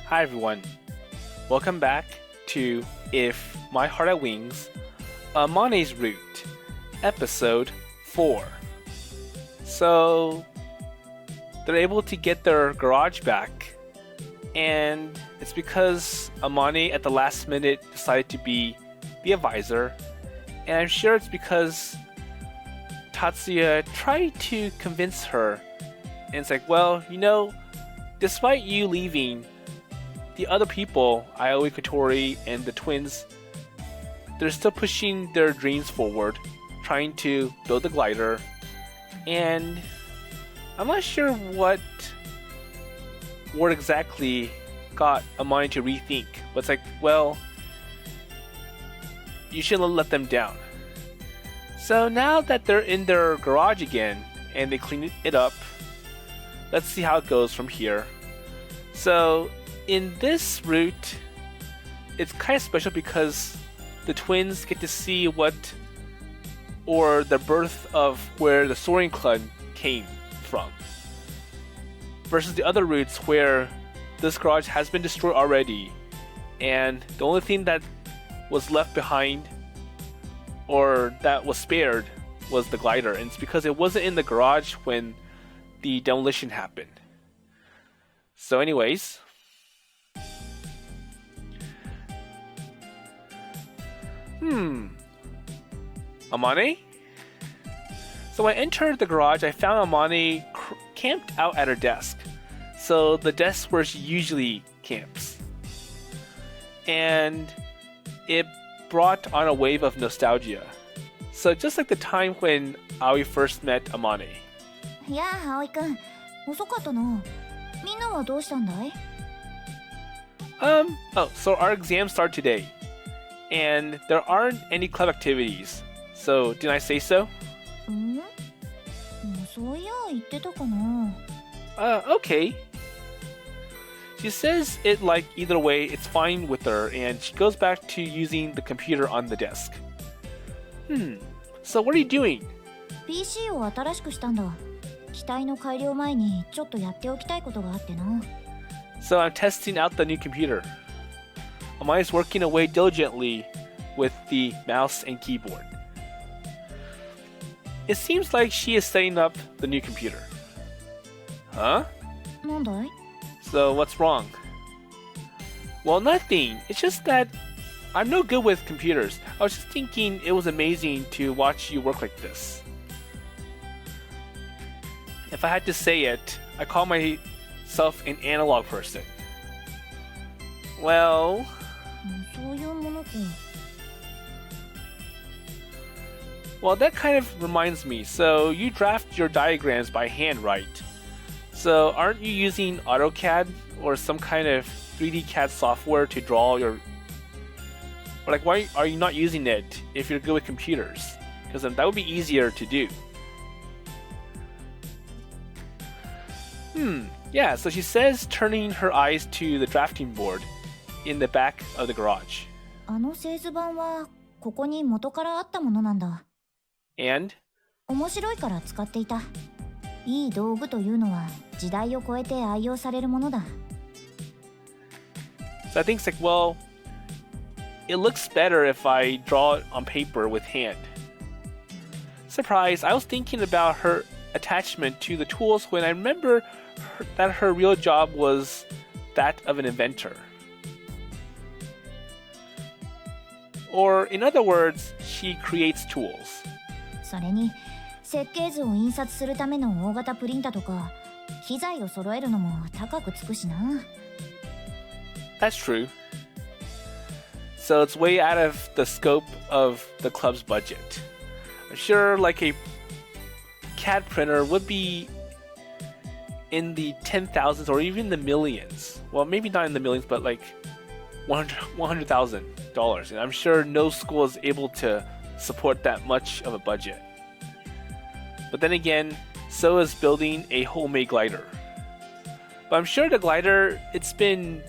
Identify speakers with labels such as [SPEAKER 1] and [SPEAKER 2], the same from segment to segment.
[SPEAKER 1] Hi everyone, welcome back to If My Heart Had Wings, Amane's Route, episode 4. So, they're able to get their garage back, and it's because Amane at the last minute decided to be the advisor, and I'm sure it's because Tatsuya tried to convince her, and it's like, well, despite you leaving, the other people, Aoi, Kotori, and the twins, they're still pushing their dreams forward, trying to build a glider, and I'm not sure what exactly got Amane to rethink, but it's like, well, you shouldn't let them down. So now that they're in their garage again, and they clean it up, let's see how it goes from here. So, in this route, it's kind of special because the twins get to see the birth of where the soaring club came from. Versus the other routes where this garage has been destroyed already, and the only thing that was left behind or that was spared was the glider, and it's because it wasn't in the garage when the demolition happened. So anyways, Amane? So when I entered the garage, I found Amane camped out at her desk. So the desk where she usually camps. And it brought on a wave of nostalgia. So just like the time when Aoi first met Amane.
[SPEAKER 2] Yeah, Aoi-kun. 遅かったな。みんなはどうしたんだい?
[SPEAKER 1] So our exams start today. And there aren't any club activities. So, didn't I say so?
[SPEAKER 2] そういや言ってたかな。
[SPEAKER 1] Okay. She says it like either way, it's fine with her, and she goes back to using the computer on the desk. So what are you doing?
[SPEAKER 2] PC を新しくしたんだ。機体の改良前にちょっとやっておきたいことがあってな。
[SPEAKER 1] So I'm testing out the new computer. Amane's working away diligently with the mouse and keyboard. It seems like she is setting up the new computer. Huh?
[SPEAKER 2] なんだい?
[SPEAKER 1] So what's wrong? Well, nothing. It's just that I'm no good with computers. I was just thinking it was amazing to watch you work like this. If I had to say it, I call myself an analog person. Well...
[SPEAKER 2] そういうものか。
[SPEAKER 1] Well, that kind of reminds me. So you draft your diagrams by hand, right? So aren't you using AutoCAD or some kind of 3D CAD software to draw your... Or like, why are you not using it if you're good with computers? Because that would be easier to do. Yeah, so she says, turning her eyes to the drafting board in the back of the garage.
[SPEAKER 2] あの製図板はここに元からあったものなんだ。
[SPEAKER 1] And?
[SPEAKER 2] 面白いから使っていた。いい道具というのは時代を超えて愛用されるものだ。
[SPEAKER 1] So I think it's like, well, it looks better if I draw it on paper with hand. Surprise, I was thinking about her attachment to the tools when I remember that her real job was that of an inventor. Or in other words, she creates tools.
[SPEAKER 2] それに設計図を印刷するための大型プリンタとか機材を揃えるのも高くつくしな。
[SPEAKER 1] That's true. So it's way out of the scope of the club's budget. I'm sure like a CAD printer would be in the 10,000s or even the millions. Well, maybe not in the millions, but like $100,000. And I'm sure no school is able to support that much of a budget. But then again, so is building a homemade glider. But I'm sure the glider, it's been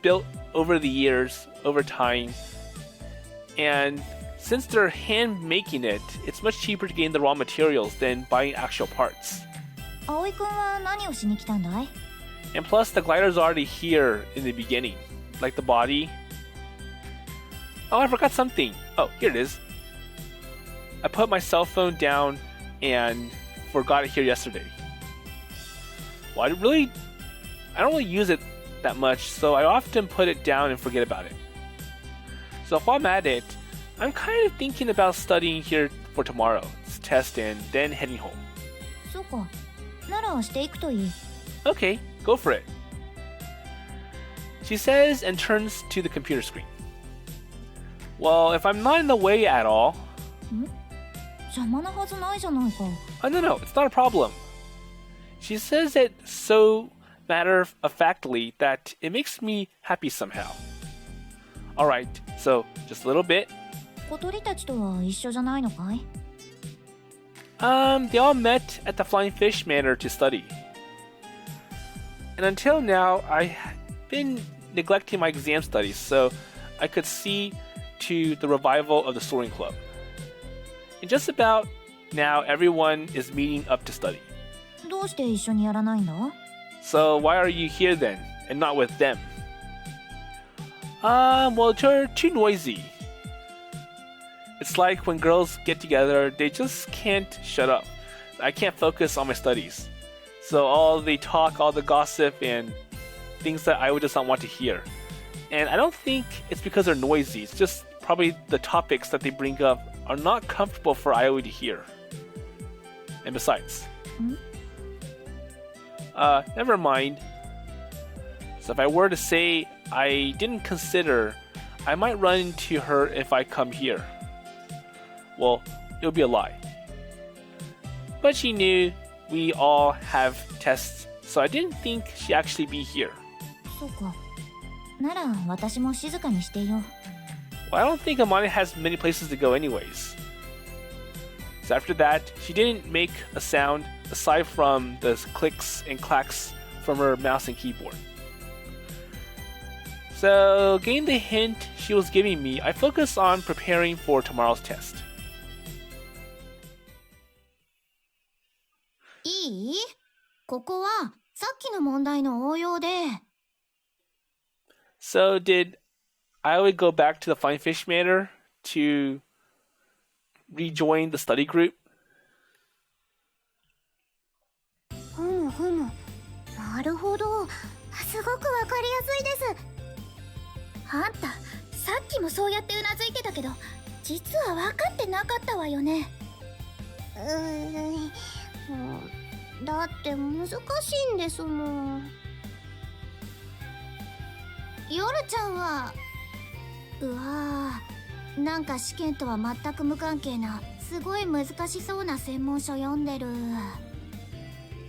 [SPEAKER 1] built over the years, over time, and since they're hand making it, it's much cheaper to gain the raw materials than buying actual parts.
[SPEAKER 2] 葵くんは何をしに来たんだい?
[SPEAKER 1] And plus, the glider's already here in the beginning, like the body. Oh, I forgot something. Oh, here it is. I put my cell phone down and forgot it here yesterday. Well, I don't really use it that much, so I often put it down and forget about it. So if I'm at it, I'm kind of thinking about studying here for tomorrow's test and then heading home.
[SPEAKER 2] そうか。ならしていくといい。
[SPEAKER 1] Okay, go for it. She says and turns to the computer screen. Well, if I'm not in the way at all...
[SPEAKER 2] 邪魔なはずないじゃないか。
[SPEAKER 1] Oh, no, it's not a problem. She says it so matter-of-factly that it makes me happy somehow. Alright, so just a little bit.
[SPEAKER 2] 小鳥たちとは一緒じゃないのかい？
[SPEAKER 1] They all met at the Flying Fish Manor to study. And until now, I've been neglecting my exam studies, so I could see to the revival of the soaring club. And just about now, everyone is meeting up to study.
[SPEAKER 2] どうして一緒にやらないんだ？
[SPEAKER 1] So why are you here then, and not with them? Well, they're too noisy. It's like when girls get together, they just can't shut up. I can't focus on my studies. So all the talk, all the gossip, and things that I would just not want to hear. And I don't think it's because they're noisy. It's just probably the topics that they bring up are not comfortable for Aoi to hear. And besides... never mind. So if I were to say I didn't consider, I might run into her if I come here. Well, it would be a lie. But she knew we all have tests, so I didn't think she'd actually be here.
[SPEAKER 2] そうか。なら私も静かにしていよう。
[SPEAKER 1] Well, I don't think Amane has many places to go anyways. So after that, she didn't make a sound aside from the clicks and clacks from her mouse and keyboard. So, getting the hint she was giving me, I focused on preparing for tomorrow's test.
[SPEAKER 2] いい？ここはさっきの問題の応用で。
[SPEAKER 1] So, did Aoi go back to the Flying Fish Manor to rejoin the study group?
[SPEAKER 2] ふむふむ。なるほど。すごくわかりやすいです。あんた、さっきもそうやってうなずいてたけど、実は分かってなかったわよね。だって難しいんですもん。ヨルちゃんは、うわぁ、なんか試験とは全く無関係なすごい難しそうな専門書読んでる。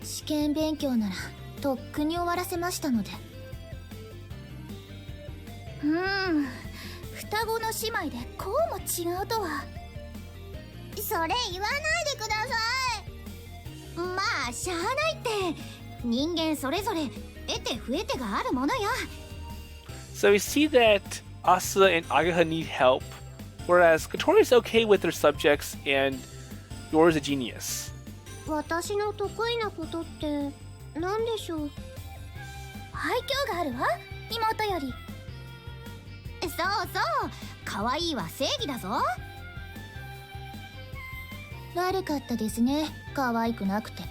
[SPEAKER 2] 試験勉強ならとっくに終わらせましたので。双子の姉妹でこうも違うとは。それ言わないでください。まあしゃあないって、人間それぞれ得て増えてがあるものよ。
[SPEAKER 1] So we see that Asa and Ageha need help, whereas Kotori is okay with their subjects and Yoru is a genius.
[SPEAKER 2] 私の得意なことって何でしょう？愛嬌があるわ、妹より。そうそう、可愛いは正義だぞ。悪かったですね、可愛くなくて。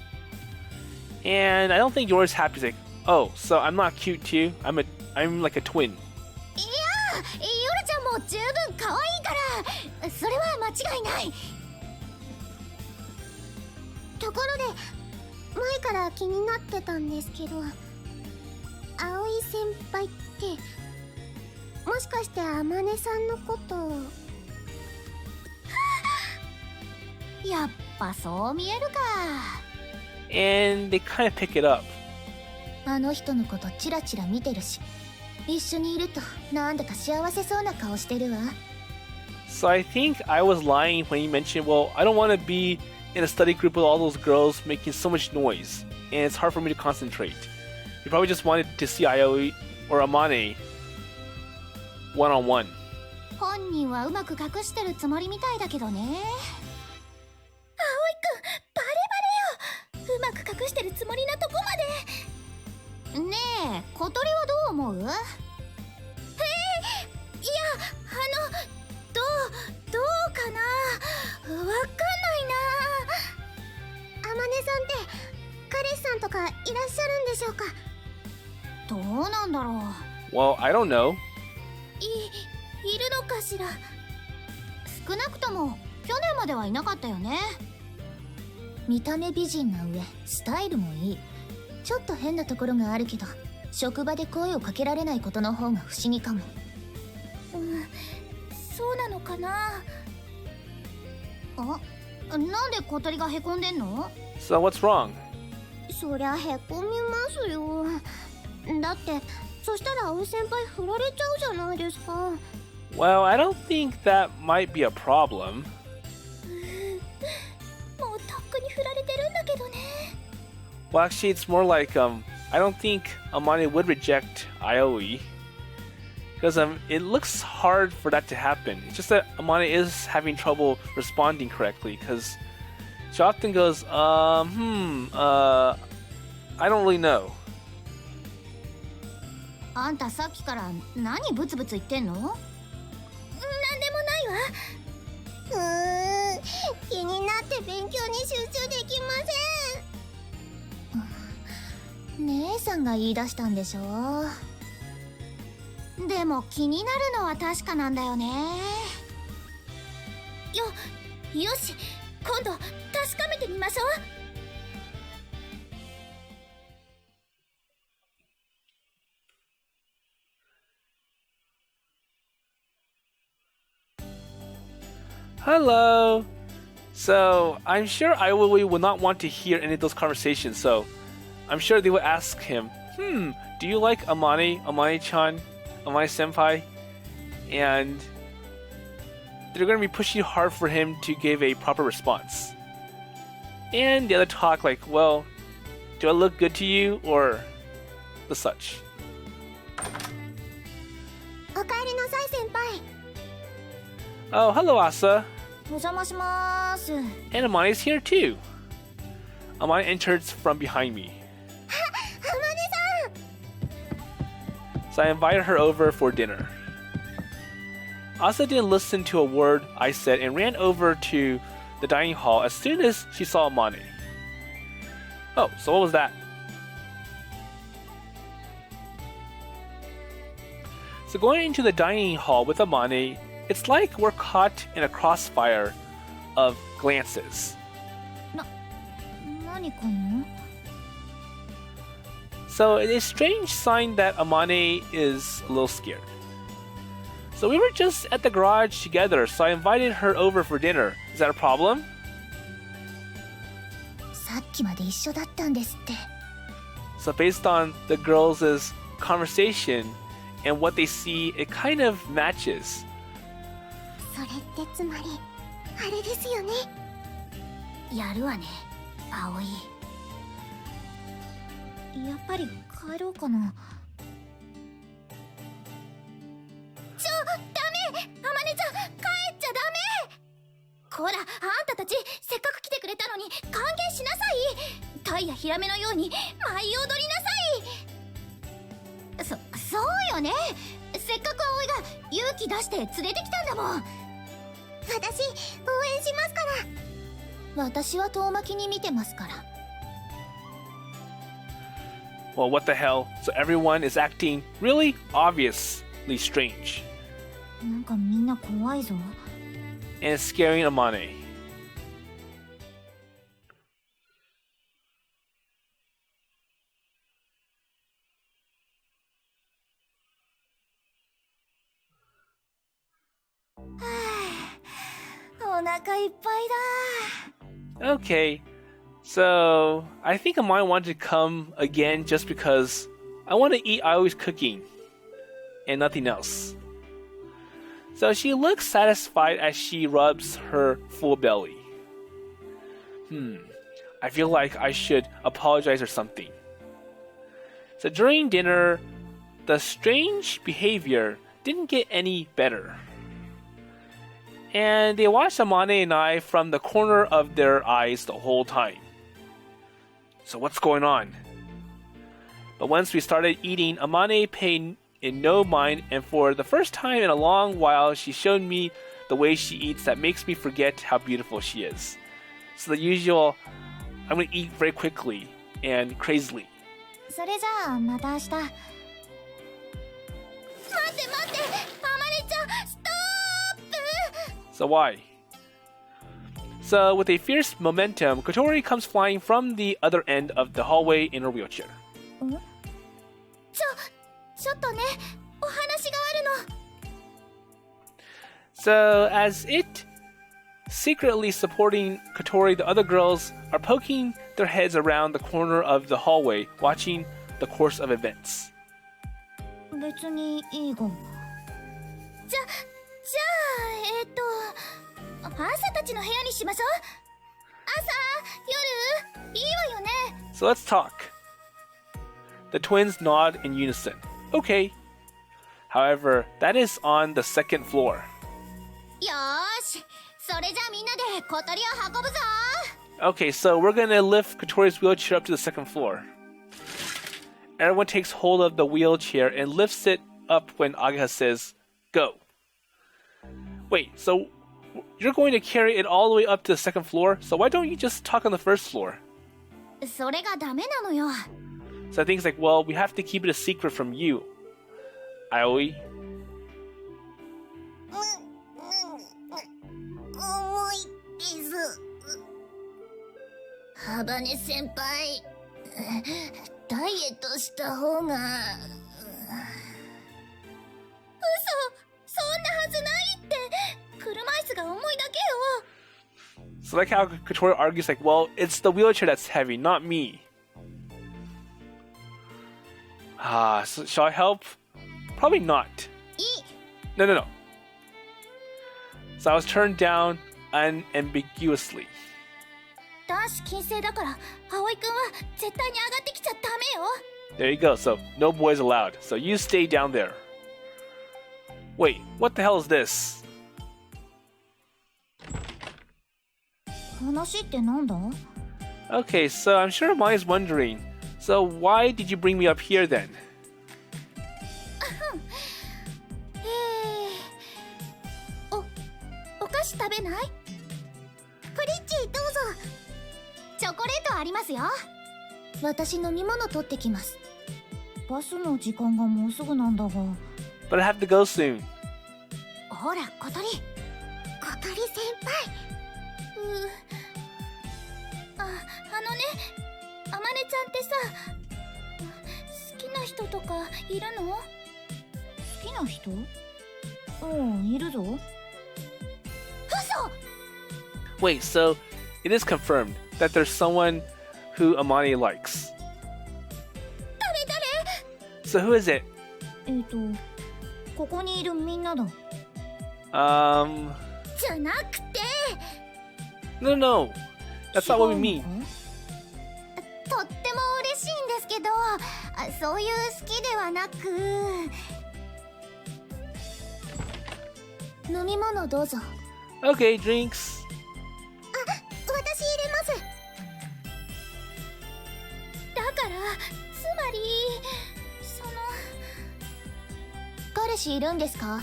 [SPEAKER 1] And I don't think Yoru's happy. He's like, oh, so I'm not cute too? I'm like a twin.
[SPEAKER 2] いや、ヨルちゃんも十分可愛いから、それは間違いない。ところで、前から気になってたんですけど、葵先輩ってもしかして天音さんのこと、やっぱそう見えるか。
[SPEAKER 1] And they kind of pick it up.
[SPEAKER 2] あの人のことチラチラ見てるし、一緒にいるとなんだか幸せそうな顔してるわ。
[SPEAKER 1] So I think I was lying when you mentioned, well, I don't want to be in a study group with all those girls making so much noise, and it's hard for me to concentrate. You probably just wanted to see Aoi or Amane one-on-one.
[SPEAKER 2] 本人はうまく隠してるつもりみたいだけどね。葵くん、バレバレよ。うまく隠してるつもりなとこまで。ね小鳥はどう思う？いや、どうかな、わかんないな。あまねさんって彼氏さんとかいらっしゃるんでしょうか？どうなんだろう。
[SPEAKER 1] Well, I don't know.
[SPEAKER 2] いるのかしら。少なくとも去年まではいなかったよね。見た目美人な上スタイルもいい。ちょっと変なところがあるけど職場で声をかけられないことの方が不思議かも。そうなのかな。なんで小鳥がへこんでんの？
[SPEAKER 1] So what's wrong?
[SPEAKER 2] そりゃへこみますよ。だってそしたら葵先輩振られちゃうじゃないですか。
[SPEAKER 1] Well, I don't think that might be a problem.
[SPEAKER 2] もうとっくに振られてるんだけどね。
[SPEAKER 1] Well, actually, it's more like I don't think Amane would reject Aoi. Because it looks hard for that to happen. It's just that Amane is having trouble responding correctly. Because she often goes, I don't really know.
[SPEAKER 2] あんたさっきから何ブツブツ言ってんの？なんでもないわ。気になって勉強に集中できません。姉さんが言い出したんでしょ。でも気になるのは確かなんだよね。よし、今度確かめてみましょう。
[SPEAKER 1] Hello! So, I'm sure Aoi will not want to hear any of those conversations, so I'm sure they will ask him, do you like Amane-chan, Amane-senpai? And they're going to be pushing hard for him to give a proper response. And the other talk like, well, do I look good to you? Or the such.
[SPEAKER 2] おかえりなさい先輩。
[SPEAKER 1] Oh, hello, Asa.
[SPEAKER 2] お邪魔します。
[SPEAKER 1] And Amane's here too. Amane enters from behind me.
[SPEAKER 2] あまね
[SPEAKER 1] So I invited her over for dinner. Asa didn't listen to a word I said and ran over to the dining hall as soon as she saw Amane. Oh, so what was that? So going into the dining hall with Amane, it's like we're caught in a crossfire of glances.
[SPEAKER 2] 何かな。
[SPEAKER 1] So it's a strange sign that Amane is a little scared. So we were just at the garage together, so I invited her over for dinner. Is that a problem?
[SPEAKER 2] さっきまで一緒だったんですって。
[SPEAKER 1] So based on the girls' conversation and what they see, it kind of matches.
[SPEAKER 2] それってつまりあれですよね。やるわね、葵。やっぱり帰ろうかな。ダメ！あまねちゃん、帰っちゃダメ！こら、あんたたちせっかく来てくれたのに歓迎しなさい。タイやヒラメのように舞い踊りなさい。そうよね。せっかく葵が勇気出して連れてきたんだもん。私応援しますから。私は遠巻きに見てますから。
[SPEAKER 1] Well, what the hell? So everyone is acting really obviously strange.
[SPEAKER 2] なんかみんな怖いぞ。
[SPEAKER 1] And it's scaring Amane. Okay, so I think Amane wanted to come again just because I want to eat Aoi's cooking and nothing else. So she looks satisfied as she rubs her full belly. I feel like I should apologize or something. So during dinner, the strange behavior didn't get any better. And they watched Amane and I from the corner of their eyes the whole time. So what's going on? But once we started eating, Amane paid in no mind, and for the first time in a long while, she showed me the way she eats that makes me forget how beautiful she is. So the usual, I'm gonna eat very quickly and crazily.
[SPEAKER 2] それじゃあまた明日。待って待って、あまねちゃん、ストップ。
[SPEAKER 1] So why? So with a fierce momentum, Kotori comes flying from the other end of the hallway in her wheelchair.
[SPEAKER 2] ちょっとね、お話があるの。
[SPEAKER 1] So as it secretly supporting Kotori, the other girls are poking their heads around the corner of the hallway, watching the course of events.
[SPEAKER 2] 別にいいが。じゃあ朝たちの部屋にしましょう。朝、夜、いいわよね。
[SPEAKER 1] So let's talk. The twins nod in unison. Okay. However, that is on the second floor.
[SPEAKER 2] よーし、それじゃあみんなで小鳥を運ぶぞ。
[SPEAKER 1] Okay, so we're gonna lift Kotori's wheelchair up to the second floor. Everyone takes hold of the wheelchair and lifts it up when Ageha says, go. Wait, so you're going to carry it all the way up to the second floor? So why don't you just talk on the first floor?
[SPEAKER 2] それがダメなのよ。
[SPEAKER 1] So I think it's like, well, we have to keep it a secret from you, Aoi.
[SPEAKER 2] 重いです。幅根先輩、ダイエットした方が。嘘、そんなはずないって。車椅子が重いだけよ。
[SPEAKER 1] So like how Kotori argues like, well, it's the wheelchair that's heavy, not me. So shall I help? Probably not.
[SPEAKER 2] いい。
[SPEAKER 1] No. So I was turned down unambiguously.
[SPEAKER 2] 男子禁制だから、葵くんは絶対に上がってきちゃダメよ。
[SPEAKER 1] There you go. So no boys allowed. So you stay down there. Wait, what the hell is this?
[SPEAKER 2] 話ってなんだ？
[SPEAKER 1] Okay, so I'm sure Amane's wondering. So why did you bring me up here then?
[SPEAKER 2] お菓子食べない？プリッチどうぞ。チョコレートありますよ。私飲み物取ってきます。バスの時間がもうすぐなんだが。
[SPEAKER 1] But I have to go soon.
[SPEAKER 2] ほら、小鳥。小鳥先輩。あのね、あまねちゃんってさ、好きな人とかいるの？好きな人？いるぞ。嘘！
[SPEAKER 1] Wait, so it is confirmed that there's someone who Amane likes.
[SPEAKER 2] 誰？
[SPEAKER 1] So who is it?
[SPEAKER 2] ここにいるみんなだ。じゃなくて。
[SPEAKER 1] No. That's not what we mean.
[SPEAKER 2] とっても嬉しいんですけど、そういう好きではなく。飲み物どうぞ。
[SPEAKER 1] Okay, drinks.
[SPEAKER 2] 私入れます。だからつまり彼氏いるんですか？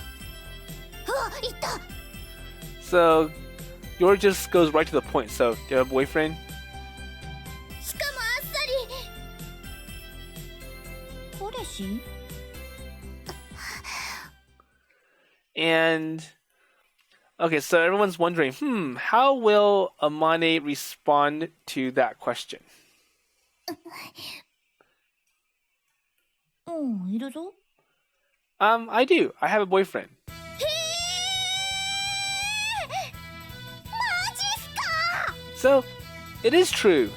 [SPEAKER 2] 言った。
[SPEAKER 1] So Yoru just goes right to the point. So do you have a boyfriend?
[SPEAKER 2] しかもあっさり。彼氏？
[SPEAKER 1] And okay, so everyone's wondering, how will Amane respond to that question?
[SPEAKER 2] いるぞ。
[SPEAKER 1] I do. I have a boyfriend.
[SPEAKER 2] マジっすか？
[SPEAKER 1] So it is true.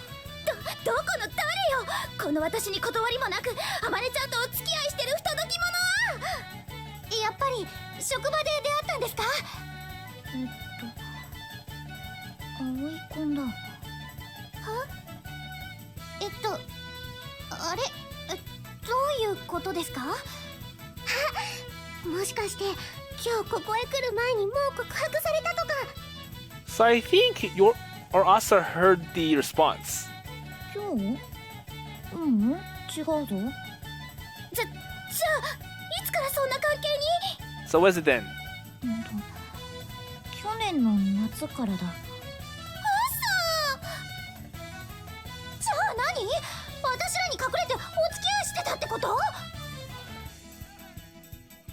[SPEAKER 2] どこの誰よ。この私に断りもなく、あまねちゃんとお付き合いしてる不届き者。やっぱり職場で出会ったんですか？葵くんだ。は？あれ？どういうことですか？もしかして今日ここへ来る前にもう告白されたとか。
[SPEAKER 1] So I think Asa heard the response.
[SPEAKER 2] 今日？違うぞ。じゃあいつからそんな関係に？
[SPEAKER 1] So what is it then?
[SPEAKER 2] 去年の夏からだ。嘘。じゃあ何？私らに隠れてお付き合いしてたってこと？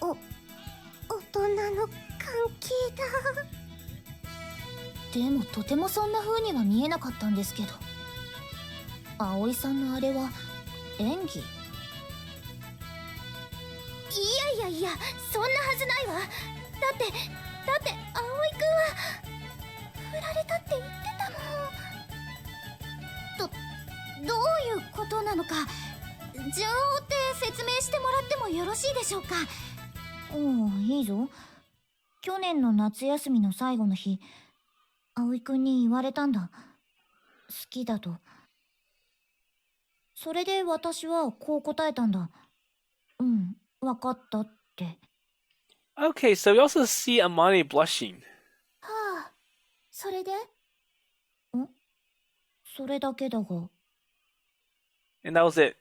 [SPEAKER 2] 大人の関係だ。でもとてもそんな風には見えなかったんですけど、葵さんのあれは演技？いやそんなはずないわ。だって葵くんは振られたって言ってたもん。どういうことなのか順を追って説明してもらってもよろしいでしょうか？おう、いいぞ。去年の夏休みの最後の日、葵くんに言われたんだ。好きだと。それで私はこう答えたんだ。わかったって。
[SPEAKER 1] Okay, so we also see Amane blushing.
[SPEAKER 2] はあ、それで？それだけだが。
[SPEAKER 1] And that was it.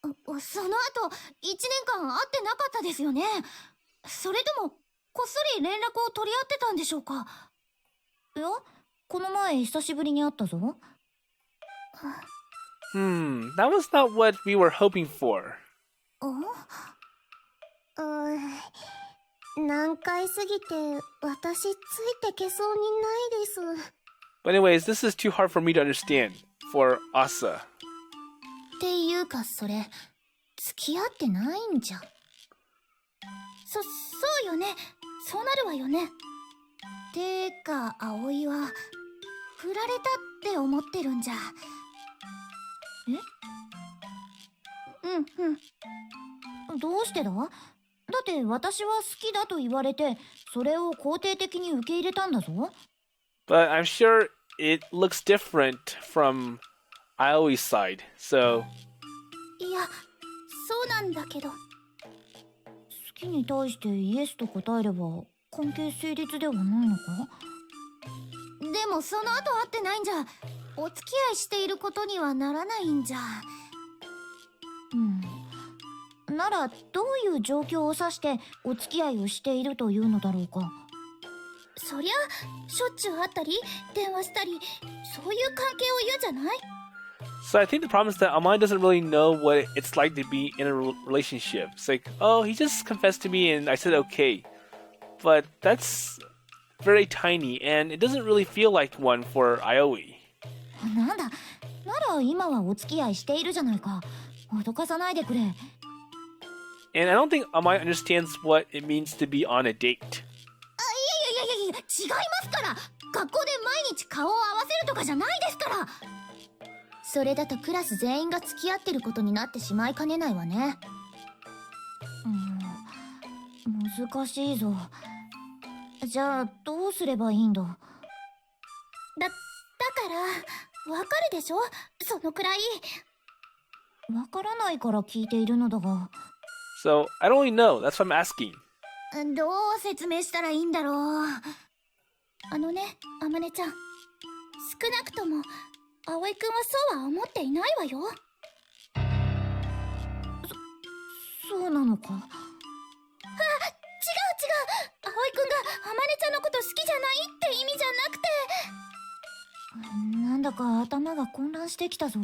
[SPEAKER 2] その後、1年間会ってなかったですよね。それとも、こっそり連絡を取り合ってたんでしょうか？いや、この前久しぶりに会ったぞ。
[SPEAKER 1] That was not what we were hoping for.
[SPEAKER 2] 難解すぎて私ついてけそうにないです。
[SPEAKER 1] But anyways, this is too hard for me to understand. For Asa.
[SPEAKER 2] っていうかそれ付き合ってないんじゃ。そうよね。そうなるわよね。てか葵は振られたって思ってるんじゃ。どうしてだ？だって私は好きだと言われてそれを肯定的に受け入れたんだぞ。
[SPEAKER 1] But I'm sure it looks different from Aoi's side, so...
[SPEAKER 2] いや、そうなんだけど。好きに対してイエスと答えれば関係成立ではないのか？でもその後会ってないんじゃお付き合いしていることにはならないんじゃ。ならどういう状況を指してお付き合いをしているというのだろうか。そりゃしょっちゅう会ったり電話したりそういう関係を言うじゃない？
[SPEAKER 1] So I think the problem is that Amane doesn't really know what it's like to be in a relationship. It's like, oh, he just confessed to me and I said okay. But that's very tiny and it doesn't really feel like one for Aoi.
[SPEAKER 2] なんだ、なら今はお付き合いしているじゃないか。脅かさないでくれ。
[SPEAKER 1] And I don't think Amane understands what it means to be on a date.
[SPEAKER 2] いや違いますから。学校で毎日顔を合わせるとかじゃないですから。それだとクラス全員が付き合ってることになってしまいかねないわね。難しいぞ。じゃあどうすればいいんだ？だからわかるでしょ、そのくらい。わからないから聞いているのだが。
[SPEAKER 1] So I don't really know. That's what I'm asking.
[SPEAKER 2] どう説明したらいいんだろう。あのね、あまねちゃん。少なくとも葵くんはそうは思っていないわよ。そうなのか。違う。葵くんがあまねちゃんのこと好きじゃないって意味じゃなくて。なんだか頭が混乱してきたぞ。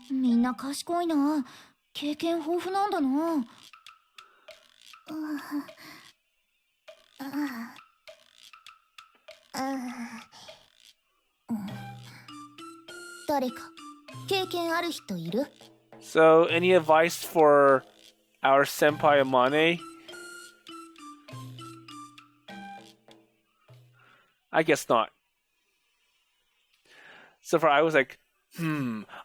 [SPEAKER 2] みんな賢いな。経験豊富なんだな。誰か経験ある人いる？
[SPEAKER 1] So any advice for our senpai Amane? I guess not. So far I was like,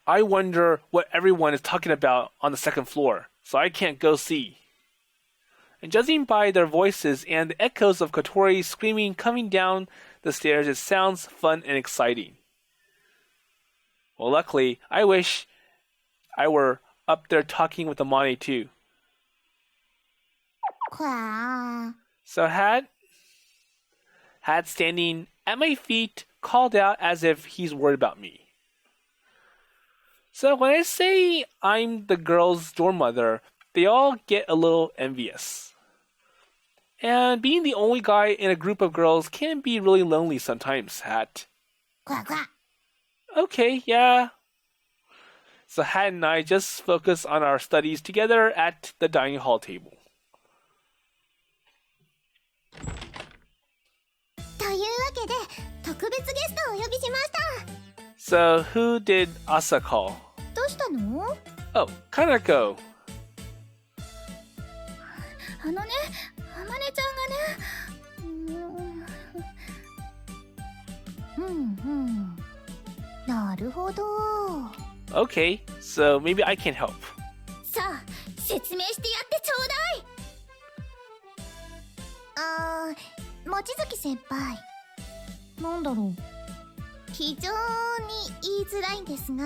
[SPEAKER 1] I wonder what everyone is talking about on the second floor, so I can't go see. And judging by their voices and the echoes of Kotori screaming coming down the stairs, it sounds fun and exciting. Well, luckily, I wish I were up there talking with Amane too. So had standing at my feet called out as if he's worried about me. So when I say I'm the girl's dorm mother, they all get a little envious. And being the only guy in a group of girls can be really lonely sometimes, Hat.
[SPEAKER 2] Quack, quack.
[SPEAKER 1] Okay, yeah. So Hat and I just focus on our studies together at the dining hall table.
[SPEAKER 2] というわけで特別ゲストをお呼びしました。
[SPEAKER 1] So who did Asa call?
[SPEAKER 2] どうしたの？
[SPEAKER 1] Oh, Kanako.
[SPEAKER 2] あのね、あまねちゃんがね。なるほど。
[SPEAKER 1] Okay, so maybe I can help.
[SPEAKER 2] さあ、説明してやってちょうだい。望月先輩。なんだろう。非常に言いづらいんですが、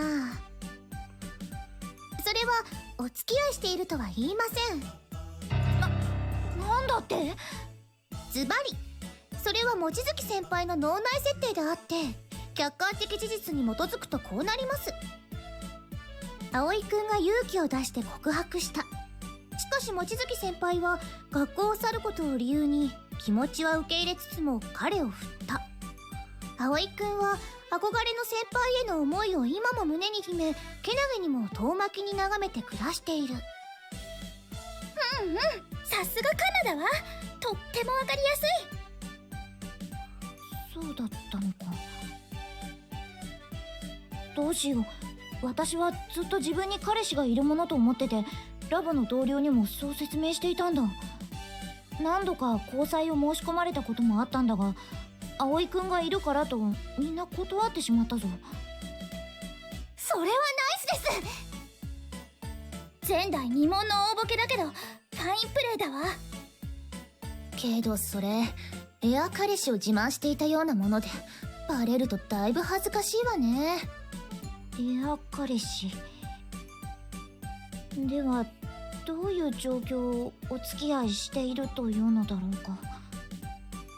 [SPEAKER 2] それはお付き合いしているとは言いません。なんだって？ズバリ、それは望月先輩の脳内設定であって、客観的事実に基づくとこうなります。葵くんが勇気を出して告白した。しかし望月先輩は学校を去ることを理由に気持ちは受け入れつつも彼を振った。葵くんは憧れの先輩への思いを今も胸に秘め、けなげにも遠巻きに眺めて暮らしている。さすがカナだわ。とってもわかりやすい。そうだったのか。どうしよう。私はずっと自分に彼氏がいるものと思ってて、ラボの同僚にもそう説明していたんだ。何度か交際を申し込まれたこともあったんだが、葵くんがいるからとみんな断ってしまったぞ。それはナイスです。前代未聞の大ボケだけどファインプレーだわ。けどそれレア彼氏を自慢していたようなもので、バレるとだいぶ恥ずかしいわね。レア彼氏ではどういう状況をお付き合いしているというのだろうか。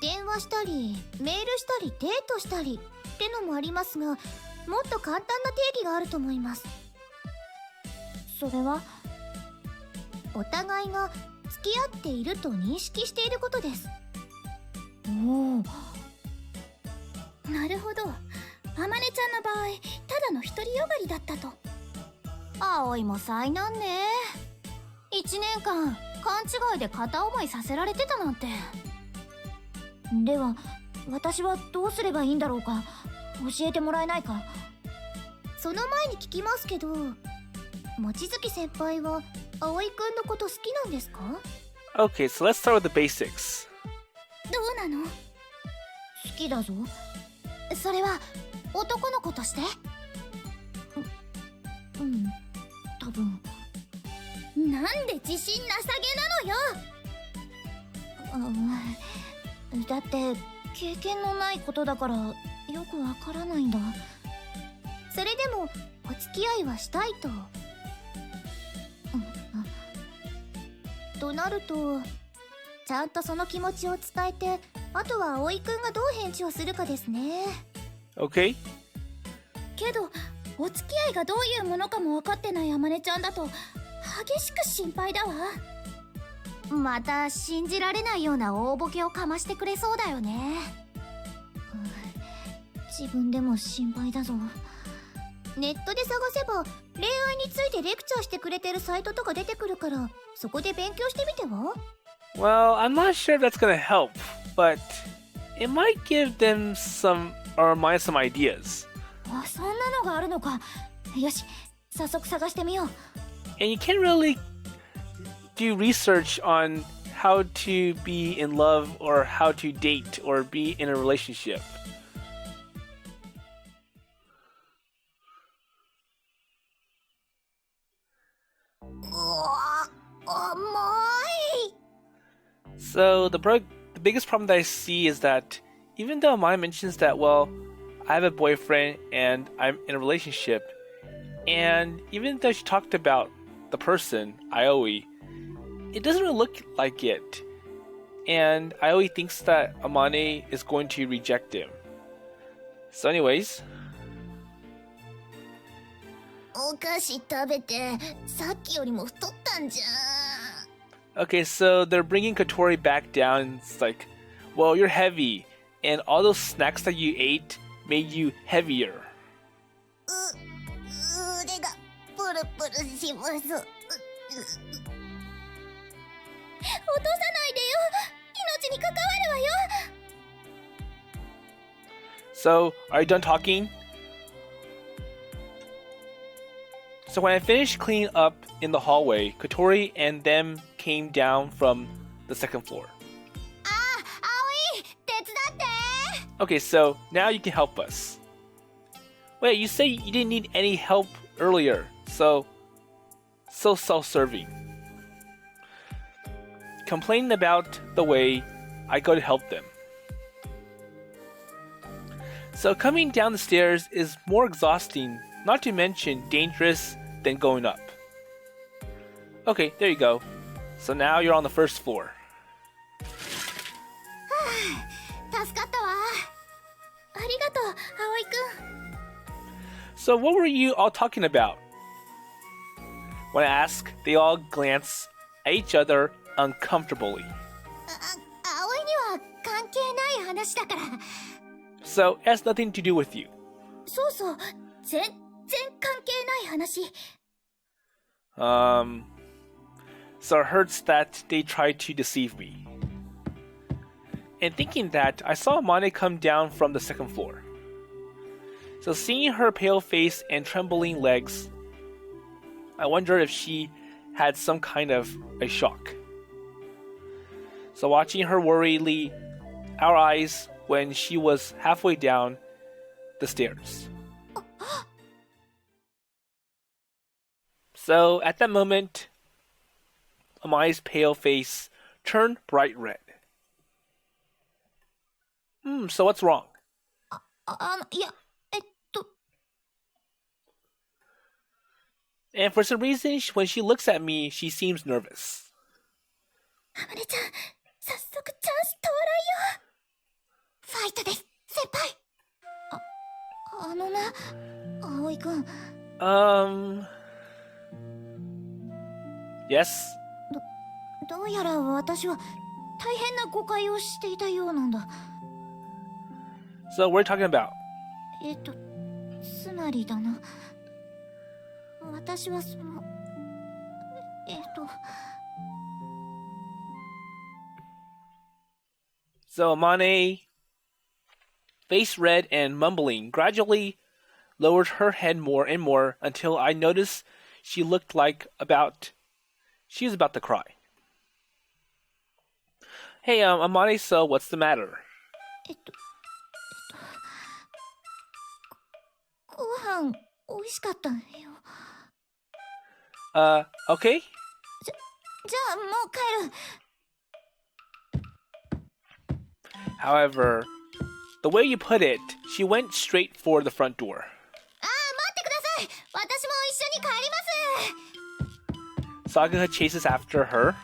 [SPEAKER 2] 電話したりメールしたりデートしたりってのもありますが、もっと簡単な定義があると思います。それはお互いが付き合っていると認識していることです。おお、なるほど。あまねちゃんの場合ただの独りよがりだったと。葵も災難ね。1年間勘違いで片思いさせられてたなんて。では私はどうすればいいんだろうか。教えてもらえないか。その前に聞きますけど、望月先輩は葵くんのこと好きなんですか？
[SPEAKER 1] Okay, so let's start with the basics.
[SPEAKER 2] どうなの？好きだぞ。それは男の子として？多分。なんで自信なさげなのよ。だって経験のないことだからよくわからないんだ。それでもお付き合いはしたいと。となるとちゃんとその気持ちを伝えて、あとは葵くんがどう返事をするかですね。
[SPEAKER 1] Okay?
[SPEAKER 2] けどお付き合いがどういうものかも分かってないあまねちゃんだと激しく心配だわ。また信じられないような大ボケをかましてくれそうだよね。自分でも心配だぞ。ネットで探せば恋愛についてレクチャーしてくれてるサイトとか出てくるから、そこで勉強してみては？
[SPEAKER 1] Well, I'm not sure if that's gonna help, but it might give them some or mine some ideas.
[SPEAKER 2] あ、そんなのがあるのか。よし、早速探してみよう。
[SPEAKER 1] And you can't really do research on how to be in love or how to date or be in a relationship.
[SPEAKER 2] 甘い。
[SPEAKER 1] So the biggest problem that I see is that even though Amane mentions that, well, I have a boyfriend and I'm in a relationship, and even though she talked about the person, Aoi, it doesn't really look like it. And Aoi thinks that Amane is going to reject him. So anyways.
[SPEAKER 2] お菓子食べてさっきよりも太ったんじゃん。
[SPEAKER 1] Okay, so they're bringing Kotori back down. It's like, well, you're heavy, and all those snacks that you ate made you heavier.
[SPEAKER 2] 腕がプルプルします。落とさないでよ。命に関わるわよ。
[SPEAKER 1] So, are you done talking? So when I finished cleaning up in the hallway, Kotori and them came down from the second floor.
[SPEAKER 2] あ、葵、手伝って。
[SPEAKER 1] Okay, so now you can help us. Wait, you say you didn't need any help earlier, so self-serving. Complaining about the way I go to help them. So coming down the stairs is more exhausting, not to mention dangerous, than going up. Okay, there you go. So now you're on the first floor.
[SPEAKER 2] 助かったわ。ありがとう、葵くん。
[SPEAKER 1] So what were you all talking about? When I ask, they all glance at each other uncomfortably.
[SPEAKER 2] 葵には関係ない話だから。
[SPEAKER 1] So it has nothing to do with you.
[SPEAKER 2] そうそう、全然関係ない話。
[SPEAKER 1] So it hurts that they tried to deceive me. And thinking that, I saw Amane come down from the second floor. So seeing her pale face and trembling legs, I wondered if she had some kind of a shock. So watching her worriedly, our eyes when she was halfway down the stairs. So at that moment, Amane's pale face turned bright red. So what's wrong?
[SPEAKER 2] いや、
[SPEAKER 1] And for some reason, when she looks at me, she seems nervous.
[SPEAKER 2] あまねちゃん、早速チャンス到来よ。ファイトです、先輩。あのね、葵くん。
[SPEAKER 1] Yes?
[SPEAKER 2] どうやら私は大変な誤解をしていたようなんだ。
[SPEAKER 1] So what are you talking about?
[SPEAKER 2] つまりだな。私はその、
[SPEAKER 1] So Amane, face red and mumbling, gradually lowered her head more and more until I noticed she looked like she was about to cry. Hey, Amane, so what's the matter?
[SPEAKER 2] ご飯美味しかったんよ。
[SPEAKER 1] Okay?
[SPEAKER 2] じゃあもう帰る。
[SPEAKER 1] However, the way you put it, she went straight for the front door.
[SPEAKER 2] 待ってください。私も一緒に帰ります。
[SPEAKER 1] Ageha chases after her.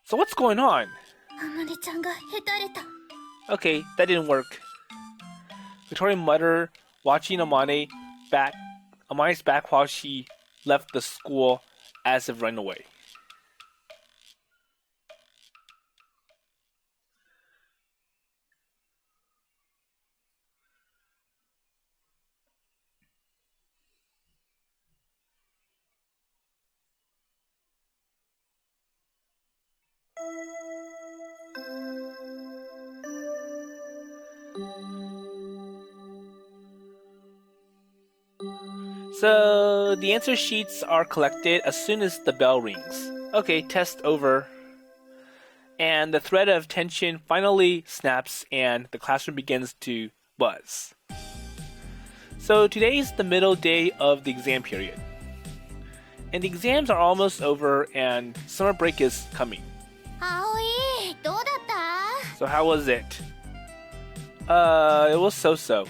[SPEAKER 1] So what's going on?
[SPEAKER 2] あまねちゃんがへたれた。
[SPEAKER 1] Okay, that didn't work. Victoria muttered, watching Amane's back while she left the school as if run away. So the answer sheets are collected as soon as the bell rings. Okay, test over. And the thread of tension finally snaps and the classroom begins to buzz. So today's the middle day of the exam period. And the exams are almost over and summer break is coming.
[SPEAKER 2] 葵、どうだった？
[SPEAKER 1] So how was it? It was so-so.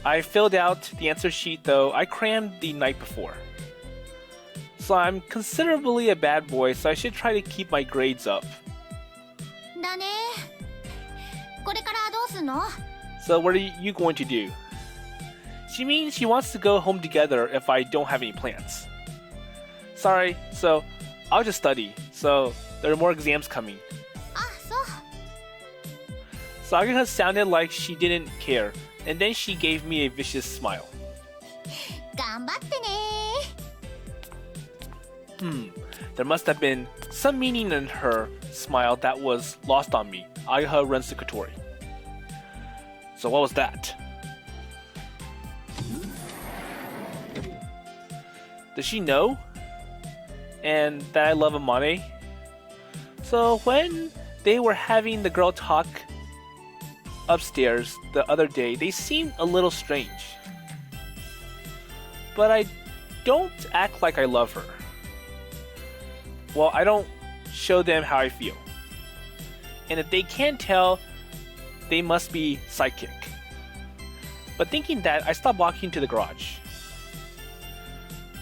[SPEAKER 1] I filled out the answer sheet though. I crammed the night before. So I'm considerably a bad boy, so I should try to keep my grades up.
[SPEAKER 2] だね。これからどうすんの？
[SPEAKER 1] So what are you going to do? She means she wants to go home together if I don't have any plans. Sorry, so I'll just study. So there are more exams coming.
[SPEAKER 2] あ、そう。
[SPEAKER 1] So Ageha sounded like she didn't care, and then she gave me a vicious smile.
[SPEAKER 2] 頑張ってね。
[SPEAKER 1] There must have been some meaning in her smile that was lost on me. Ageha runs to Kotori. So what was that? Does she know? And that I love Amane? So when they were having the girl talk upstairs the other day, they seemed a little strange. But I don't act like I love her. Well, I don't show them how I feel. And if they can't tell, they must be psychic. But thinking that, I stopped walking to the garage.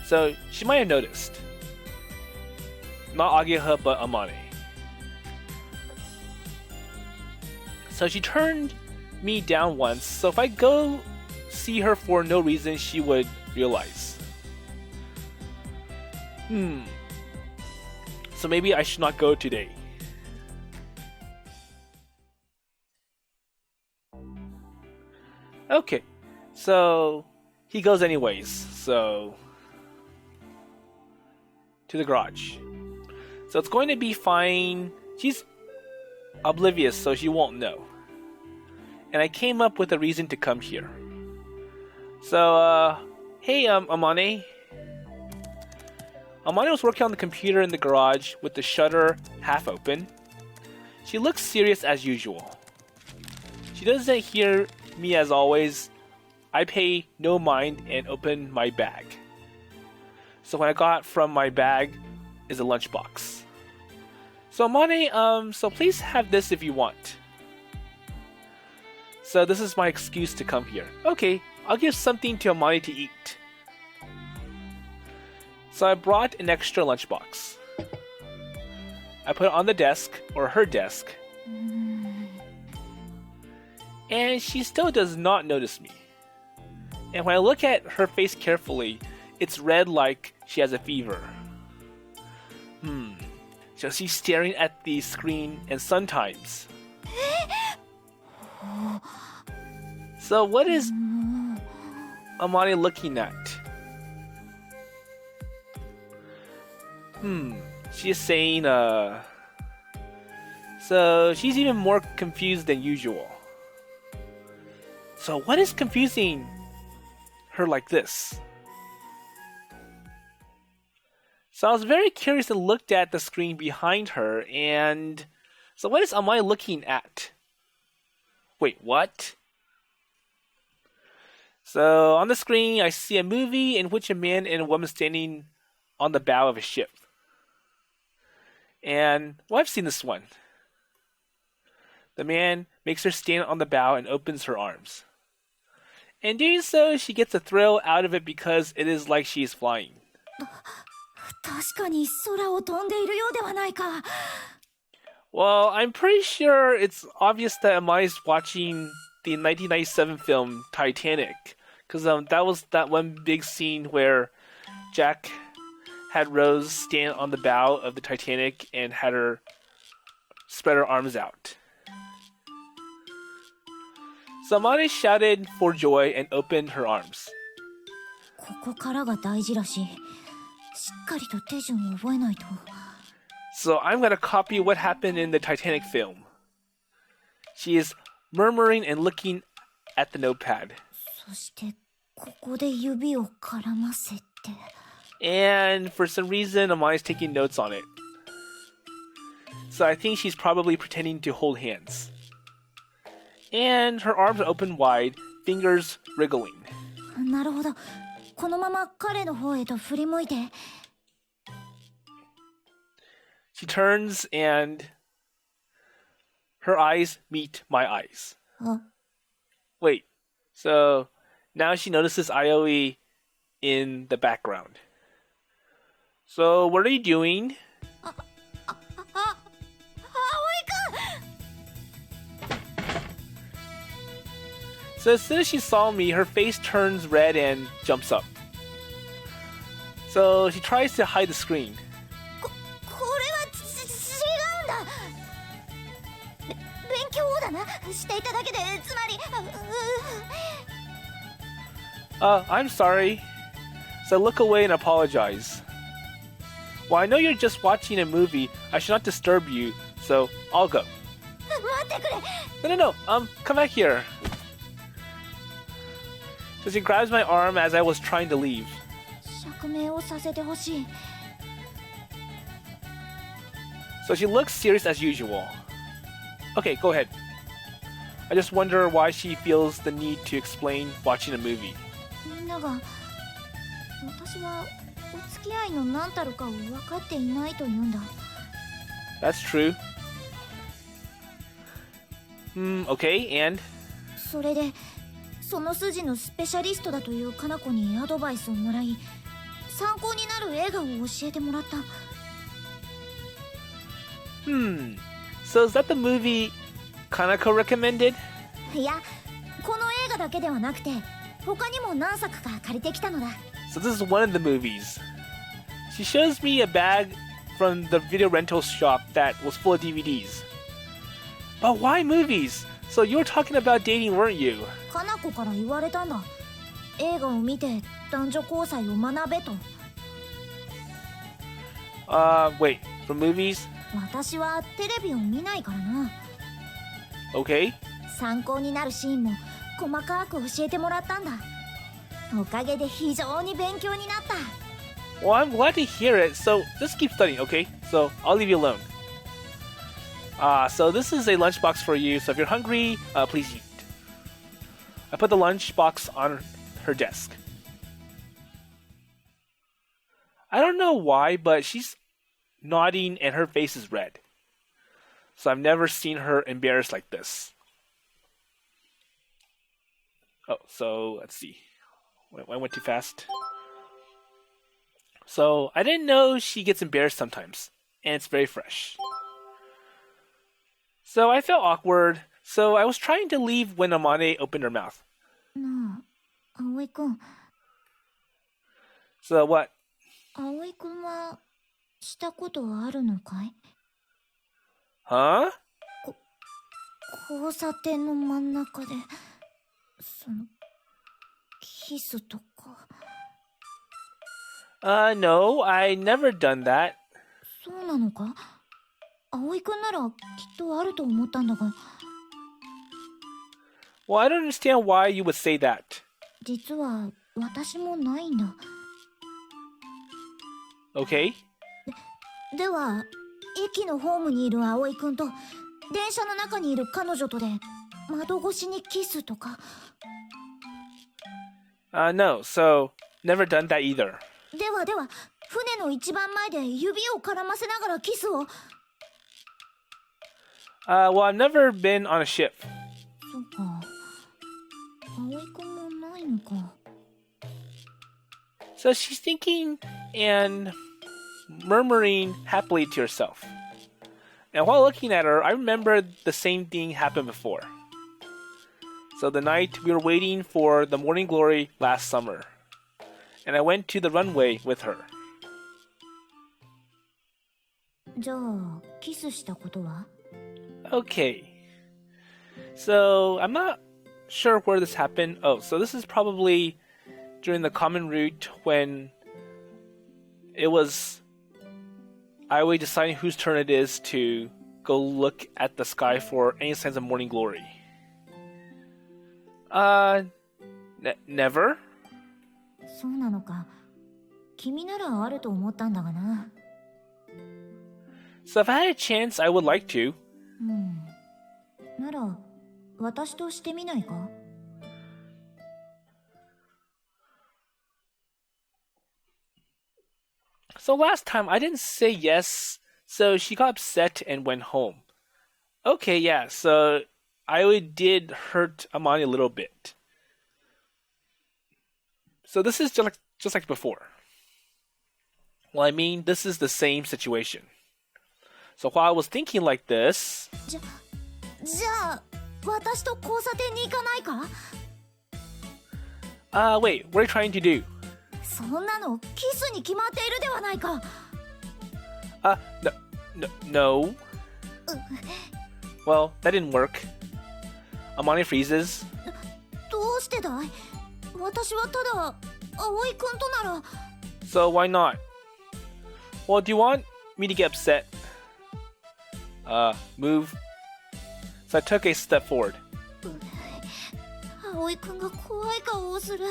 [SPEAKER 1] So she might have noticed. Not Ageha, but Amane. So she turned me down once, so if I go see her for no reason, she would realize. So maybe I should not go today. Okay, so he goes anyways, so to the garage. So it's going to be fine. She's oblivious, so she won't know. And I came up with a reason to come here. So, hey, Amane. Amane was working on the computer in the garage with the shutter half open. She looks serious as usual. She doesn't hear me as always. I pay no mind and open my bag. So what I got from my bag is a lunchbox. So Amane, so please have this if you want. So this is my excuse to come here. Okay, I'll give something to Amane to eat. So I brought an extra lunchbox. I put it on the desk, or her desk. And she still does not notice me. And when I look at her face carefully, it's red like she has a fever. So she's staring at the screen and sometimes. So what is Amane looking at? She is saying, So she's even more confused than usual. So what is confusing her like this? So I was very curious and looked at the screen behind her, and so what is Amane looking at? Wait, what? So on the screen, I see a movie in which a man and a woman standing on the bow of a ship. And, well, I've seen this one. The man makes her stand on the bow and opens her arms. And doing so, she gets a thrill out of it because it is like she is flying.
[SPEAKER 2] 確かに空を飛んでいるようではないか。
[SPEAKER 1] Well, I'm pretty sure it's obvious that Amane is watching the 1997 film Titanic, because that was that one big scene where Jack had Rose stand on the bow of the Titanic and had her spread her arms out. So Amane shouted for joy and opened her arms.
[SPEAKER 2] ここからが大事らしい。しっかりと手順を覚えないと。
[SPEAKER 1] So I'm gonna copy what happened in the Titanic film. She is murmuring and looking at the notepad.
[SPEAKER 2] そしてここで指を絡ませて。
[SPEAKER 1] And for some reason, Amane is taking notes on it. So I think she's probably pretending to hold hands. And her arms are open wide, fingers wriggling.
[SPEAKER 2] なるほど。このまま彼の方へと振り向いて。
[SPEAKER 1] She turns and her eyes meet my eyes. Wait, so now she notices Aoi in the background. So what are you doing? So as soon as she saw me, her face turns red and jumps up. So she tries to hide the screen.
[SPEAKER 2] これは違うんだ。勉強をだな。していただけで、つまり。
[SPEAKER 1] I'm sorry. So look away and apologize. Well, I know you're just watching a movie. I should not disturb you, so I'll go.
[SPEAKER 2] 待ってくれ。
[SPEAKER 1] No. Come back here. So she grabs my arm as I was trying to leave.
[SPEAKER 2] 釈明をさせてほしい。
[SPEAKER 1] So she looks serious as usual. Okay, go ahead. I just wonder why she feels the need to explain watching a movie.
[SPEAKER 2] みんなが私はお付き合いの何たるかを分かっていないと言うんだ。
[SPEAKER 1] That's true. Okay, and?
[SPEAKER 2] それでその筋のスペシャリストだというかな子にアドバイスをもらい、参考になる映画を教えてもらった。
[SPEAKER 1] So is that the movie Kanako recommended?
[SPEAKER 2] いや、この映画だけではなくて他にも何作か借りてきたのだ。
[SPEAKER 1] So this is one of the movies. She shows me a bag from the video rental shop that was full of DVDs. But why movies? So you were talking about dating, weren't you?
[SPEAKER 2] かな子から言われたんだ。映画を見て男女交際を学べと。
[SPEAKER 1] Wait, from movies?
[SPEAKER 2] 私はテレビを見ないからな。
[SPEAKER 1] Okay.
[SPEAKER 2] 参考になるシーンも細かく教えてもらったんだ。おかげで非常に勉強になった。
[SPEAKER 1] Well, I'm glad to hear it. So just keep studying, okay? So I'll leave you alone. So this is a lunchbox for you. So if you're hungry, please eat. I put the lunchbox on her desk. I don't know why, but she's nodding and her face is red. So I've never seen her embarrassed like this. Oh, so let's see. I went too fast. So I didn't know she gets embarrassed sometimes, and it's very fresh. So I felt awkward, so I was trying to leave when Amane opened her mouth.
[SPEAKER 2] なあ、葵くん。
[SPEAKER 1] So what?
[SPEAKER 2] 葵くんはしたことあるのかい？
[SPEAKER 1] Huh?
[SPEAKER 2] 交差点の真ん中でキスとか。
[SPEAKER 1] No, I never done that.
[SPEAKER 2] そうなのか？葵くんならきっとあると思ったんだが。
[SPEAKER 1] Well, I don't understand why you would say that.
[SPEAKER 2] 実は私もないんだ。
[SPEAKER 1] Okay.
[SPEAKER 2] では、駅のホームにいる葵くんと電車の中にいる彼女とで窓越しにキスとか。
[SPEAKER 1] No, so never done that either.
[SPEAKER 2] では、船の一番前で指を絡ませながらキスを。
[SPEAKER 1] Well, I've never been on a ship.
[SPEAKER 2] そっか。葵くんもないのか。
[SPEAKER 1] So she's thinking and murmuring happily to herself. And while looking at her, I remembered the same thing happened before. So the night we were waiting for the morning glory last summer. And I went to the runway with her.
[SPEAKER 2] じゃあ、キスしたことは？
[SPEAKER 1] Okay. So I'm not sure where this happened. Oh, so this is probably during the common route when it was Aoi deciding whose turn it is to go look at the sky for any signs of morning glory. Never?
[SPEAKER 2] そうなのか。君ならあると思ったんだがな。
[SPEAKER 1] So if I had a chance, I would like to.
[SPEAKER 2] なら、私としてみないか？
[SPEAKER 1] So last time I didn't say yes, so she got upset and went home. Okay, yeah, so I did hurt Amane a little bit. So this is just like before. Well, I mean, this is the same situation. So while I was thinking like this...
[SPEAKER 2] じゃあ、私と交差点に行かないか？
[SPEAKER 1] Wait, what are you trying to do?
[SPEAKER 2] そんなのキスに決まっているではないか。
[SPEAKER 1] No. Well, that didn't work. Amane freezes.
[SPEAKER 2] どうしてだい？私はただ葵くんとなら。
[SPEAKER 1] So why not? Well, do you want me to get upset? Move. So I took a step forward.
[SPEAKER 2] 葵くんが怖い顔をする。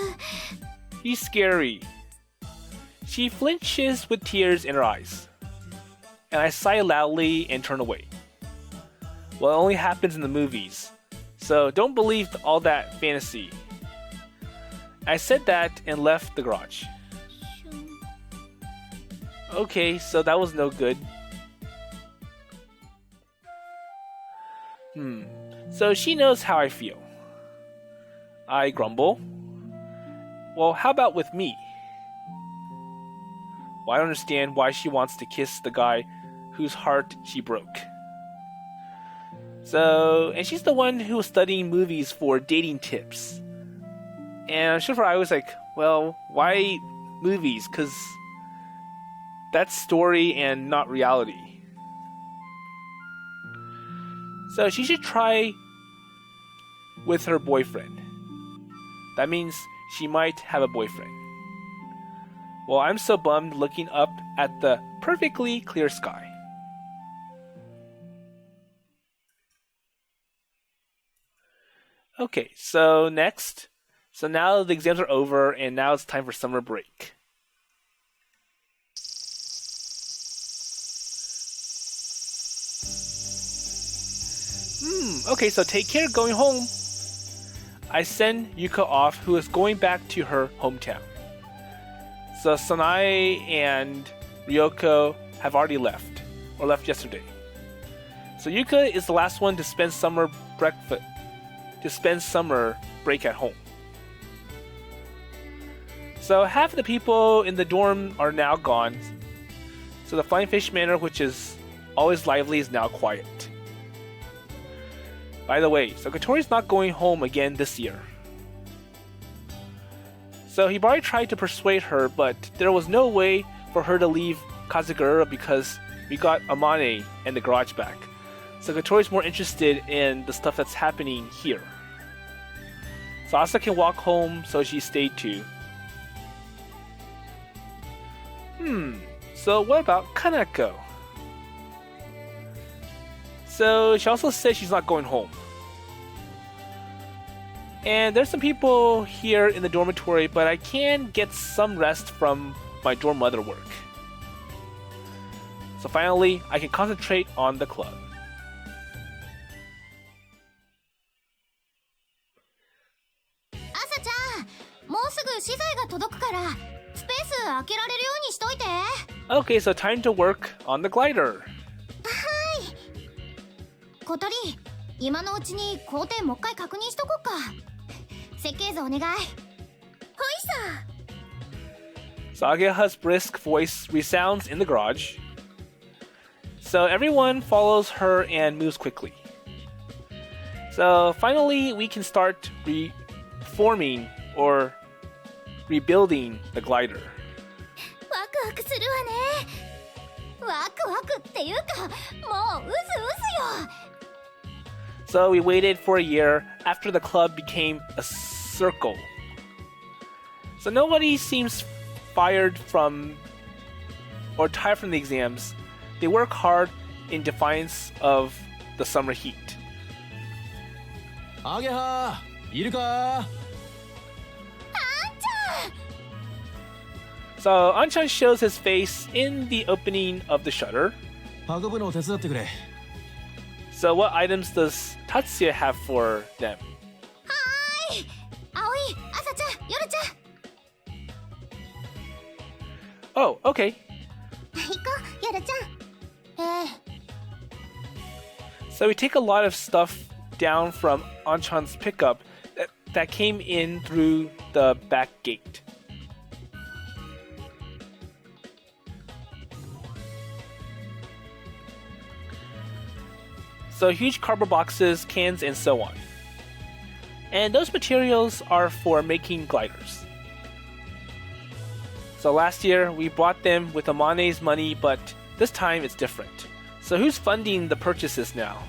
[SPEAKER 1] She's scary. She flinches with tears in her eyes. And I sigh loudly and turn away. Well, it only happens in the movies. So don't believe all that fantasy. I said that and left the garage. Okay, so that was no good. So she knows how I feel. I grumble. Well, how about with me? Well, I don't understand why she wants to kiss the guy whose heart she broke. So, and she's the one who was studying movies for dating tips. And I'm sure for I was like, well, why movies? Because that's story and not reality. So she should try with her boyfriend. That means she might have a boyfriend. Well, I'm so bummed looking up at the perfectly clear sky. Okay, so next. So now the exams are over and now it's time for summer break. Okay, so take care going home. I send Yuka off, who is going back to her hometown. So Sanae and Ryoko have already left, or left yesterday. So Yuka is the last one to spend summer break at home. So half of the people in the dorm are now gone. So the Flying Fish Manor, which is always lively, is now quiet. By the way, so Kotori's not going home again this year. So he probably tried to persuade her, but there was no way for her to leave Kazugura because we got Amane and the garage back. So Kotori's more interested in the stuff that's happening here. So Asa can walk home, so she stayed too. So what about Kanako? So she also said she's not going home. And there's some people here in the dormitory, but I can get some rest from my dorm mother work. So finally, I can concentrate on the club.
[SPEAKER 2] Asa-chan, もうすぐ資材が届くからスペース空けられるようにしといて。
[SPEAKER 1] Okay, so time to work on the glider.
[SPEAKER 2] 小鳥、今のうちに工程もう一回確認しとこっか。設計図お願い。ほいさ。
[SPEAKER 1] So Ageha's brisk voice resounds in the garage. So everyone follows her and moves quickly. So finally, we can start reforming or rebuilding the glider.
[SPEAKER 2] ワクワクするわね。ワクワクっていうか、もううずうずよ。
[SPEAKER 1] So we waited for a year after the club became a circle. So nobody seems fired from or tired from the exams. They work hard in defiance of the summer heat.
[SPEAKER 3] Ageha, いるか?
[SPEAKER 1] So Anchan shows his face in the opening of the shutter.
[SPEAKER 3] 運ぶのを手伝ってくれ。
[SPEAKER 1] So what items does Tatsuya have for them?
[SPEAKER 2] はーい。葵、朝ちゃん、夜ちゃん。
[SPEAKER 1] Oh, okay.
[SPEAKER 2] 行こう、夜ちゃん。
[SPEAKER 1] So we take a lot of stuff down from Anchan's pickup that came in through the back gate. So huge cardboard boxes, cans, and so on. And those materials are for making gliders. So last year we bought them with Amane's money, but this time it's different. So who's funding the purchases now?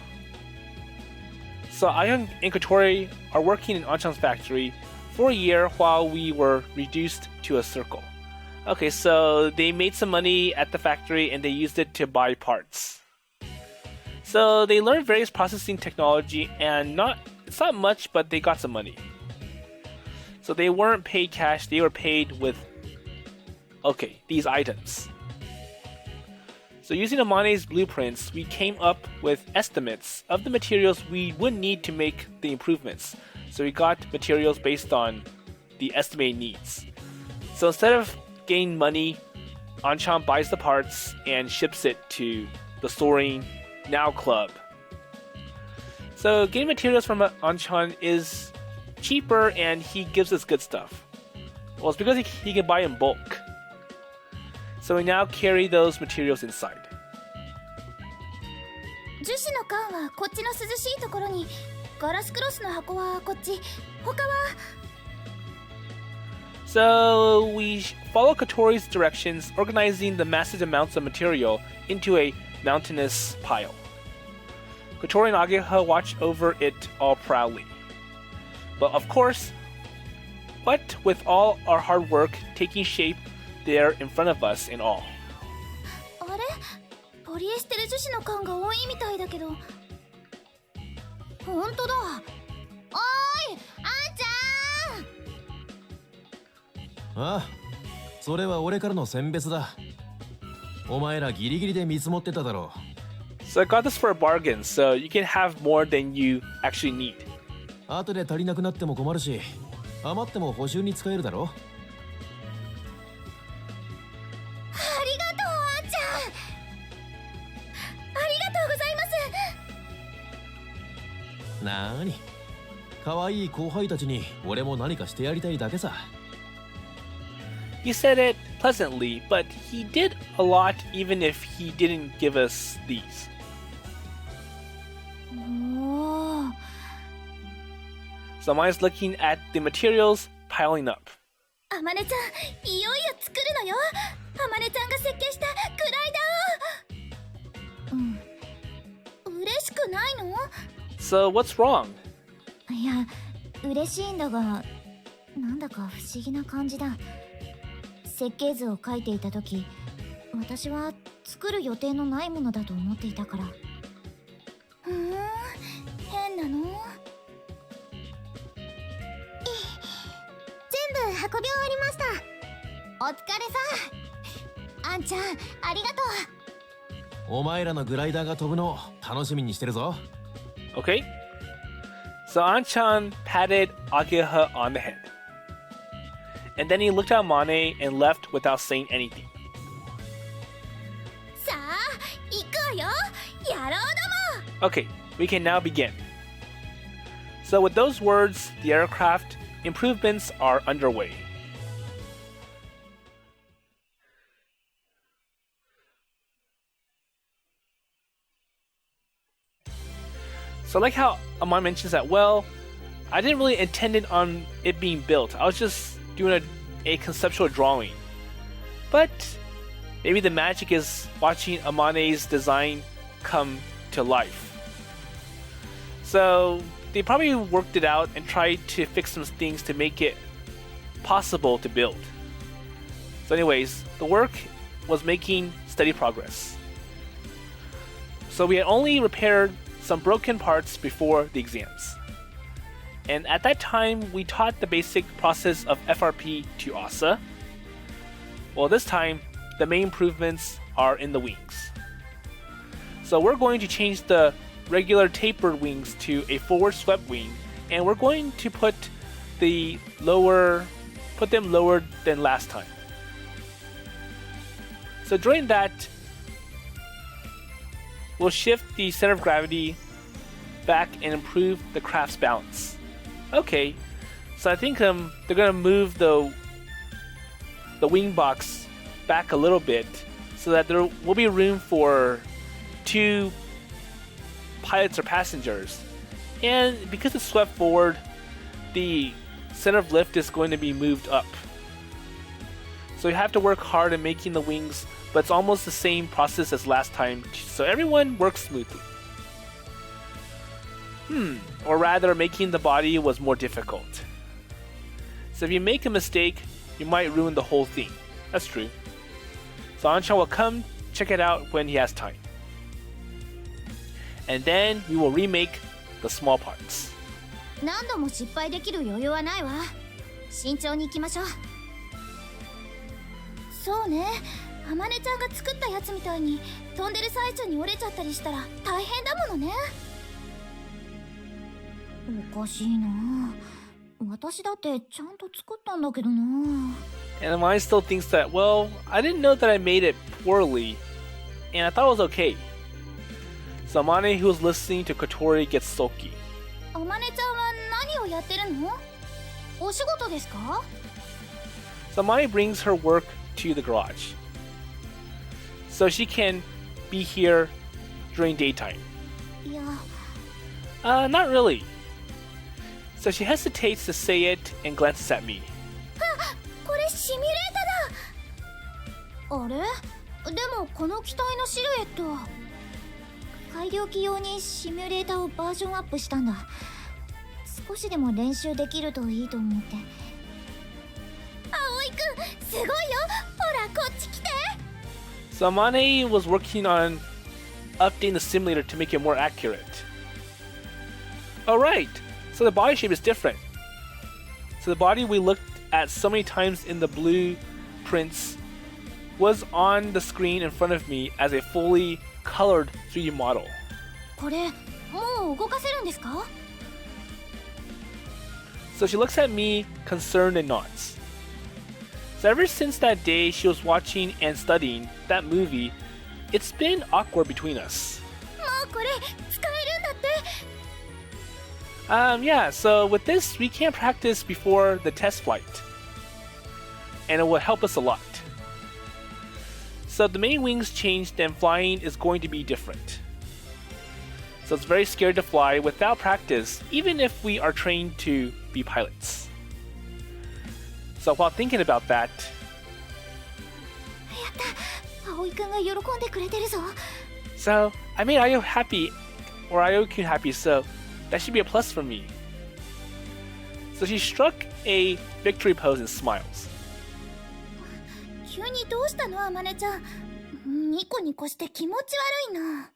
[SPEAKER 1] So Ayang and Kotori are working in Anchan's factory for a year while we were reduced to a circle. Okay, so they made some money at the factory and they used it to buy parts. So they learned various processing technology and it's not much, but they got some money. So they weren't paid cash, they were paid with, these items. So using Amane's blueprints, we came up with estimates of the materials we would need to make the improvements. So we got materials based on the estimated needs. So instead of getting money, Anchan buys the parts and ships it to the Soaring Now Club. So getting materials from Anchan is cheaper and he gives us good stuff. Well, it's because he can buy in bulk. So we now carry those materials inside.
[SPEAKER 2] 樹脂の缶はこっちの涼しいところに、ガラスクロスの箱はこっち、他は。
[SPEAKER 1] So we follow Kotori's directions, organizing the massive amounts of material into a mountainous pile. Kotori and Ageha watch over it all proudly. But of course, what with all our hard work taking shape there in front of us and all.
[SPEAKER 2] あれ？ポリエステル樹脂の缶が多いみたいだけど。ほんとだ。おーい、あんちゃん。
[SPEAKER 3] ああ、それは俺からの選別だ。お前らギリギリで見積もってただろう。
[SPEAKER 1] So I got this for a bargain, so you can have more than you actually need.
[SPEAKER 3] 後で足りなくなっても困るし、余っても補修に使えるだろ。
[SPEAKER 2] ありがとう、あんちゃん。ありがとうございます。
[SPEAKER 3] なーに、可愛い後輩たちに俺も何かしてやりたいだけさ。
[SPEAKER 1] He said it pleasantly, but he did a lot even if he didn't give us these.
[SPEAKER 2] おー。
[SPEAKER 1] So Amane's looking at the materials piling up.
[SPEAKER 2] あまねちゃん、いよいよ作るのよ。あまねちゃんが設計したグライダーを。嬉しくないの？
[SPEAKER 1] So what's wrong?
[SPEAKER 2] いや、嬉しいんだが、なんだか不思議な感じだ。設計図を描いていた時、私は作る予定のないものだと思っていたから。変なの？全部運び終わりました。お疲れさ。あんちゃん、ありがとう。
[SPEAKER 3] お前らのグライダーが飛ぶの楽しみにしてるぞ。
[SPEAKER 1] Okay. So Anchan patted Ageha on the head. And then he looked at Amane and left without saying anything.
[SPEAKER 2] さあ、行くわよ。やろうども。
[SPEAKER 1] Okay, we can now begin. So with those words, the aircraft improvements are underway. So I like how Amane mentions that, well, I didn't really intend it on it being built. I was just doing a conceptual drawing. But maybe the magic is watching Amane's design come to life. So they probably worked it out and tried to fix some things to make it possible to build. So anyways, the work was making steady progress. So we had only repaired some broken parts before the exams. And at that time, we taught the basic process of FRP to Asa. Well, this time, the main improvements are in the wings. So we're going to change the regular tapered wings to a forward swept wing, and we're going to put them lower than last time. So during that, we'll shift the center of gravity back and improve the craft's balance. Okay, so I think they're gonna move the wing box back a little bit so that there will be room for 2 pilots or passengers. And because it's swept forward, the center of lift is going to be moved up. So you have to work hard in making the wings, but it's almost the same process as last time, so everyone works smoothly. Or rather, making the body was more difficult. So if you make a mistake, you might ruin the whole thing. That's true. So Anshan will come check it out when he has time. And then we will remake the small parts.
[SPEAKER 2] 何度も失敗できる余裕はないわ。慎重に行きましょう。そうね、あまねちゃんが作ったやつみたいに飛んでる最中に折れちゃったりしたら大変だものね。おかしいな。私だってちゃんと作ったんだけどな。
[SPEAKER 1] And Amane still thinks that, well, I didn't know that I made it poorly, and I thought it was okay. So Amane, who was listening to Kotori, gets sulky.
[SPEAKER 2] あまねちゃんは何をやってるの？お仕事ですか？
[SPEAKER 1] So Amane brings her work to the garage, so she can be here during daytime.
[SPEAKER 2] いや、
[SPEAKER 1] not really. So she hesitates to say it and glances at me.
[SPEAKER 2] これシミュレータだ。あれ？でもこの機体のシルエット。改良機用にシミュレータをバージョンアップしたんだ。少しでも練習できるといいと思って。葵くん、すごいよ。ほら、こっち来て。
[SPEAKER 1] So Amane was working on updating the simulator to make it more accurate. Alright, so the body shape is different. So the body we looked at so many times in the blueprints was on the screen in front of me as a fully colored 3D model.
[SPEAKER 2] これ、もう動かせるんですか？
[SPEAKER 1] So she looks at me, concerned, and nods. So ever since that day she was watching and studying that movie, it's been awkward between us.
[SPEAKER 2] もうこれ、使えるんだって。
[SPEAKER 1] Yeah, so with this, we can practice before the test flight. And it will help us a lot. So the main wings changed and flying is going to be different. So it's very scary to fly without practice, even if we are trained to be pilots. So while thinking about that,
[SPEAKER 2] やった、葵くんが喜んでくれてるぞ。
[SPEAKER 1] so I made Ayo happy, or Ayo-kun happy, so that should be a plus for me. So she struck a victory pose and smiles.
[SPEAKER 2] 急にどうしたの、あまねちゃん。ニコニコして気持ち悪いな。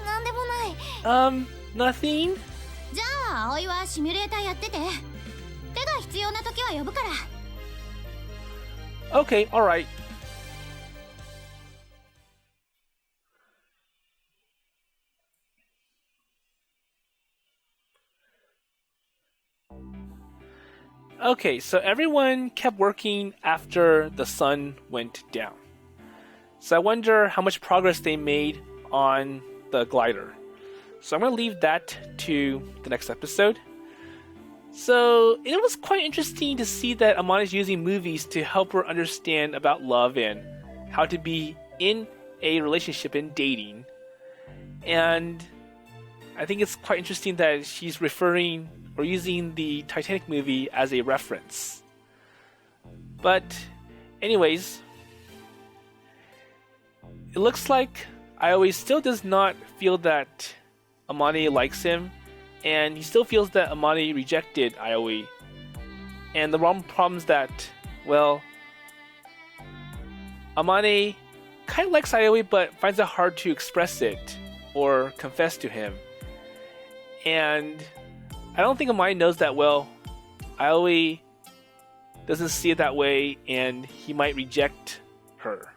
[SPEAKER 2] なんでもない。
[SPEAKER 1] Nothing?
[SPEAKER 2] じゃあ、葵はシミュレーターやってて。手が必要な時は呼ぶから。
[SPEAKER 1] Okay, alright. Okay, so everyone kept working after the sun went down. So I wonder how much progress they made on the glider. So I'm going to leave that to the next episode. So it was quite interesting to see that Amane is using movies to help her understand about love and how to be in a relationship and dating. And I think it's quite interesting that she's referring or using the Titanic movie as a reference. But anyways, it looks like Aoi still does not feel that Amane likes him, and he still feels that Amane rejected Aoi. And the wrong problem is that, well, Amane kind of likes Aoi but finds it hard to express it or confess to him. And I don't think Amane knows that well. Aoi doesn't see it that way, and he might reject her.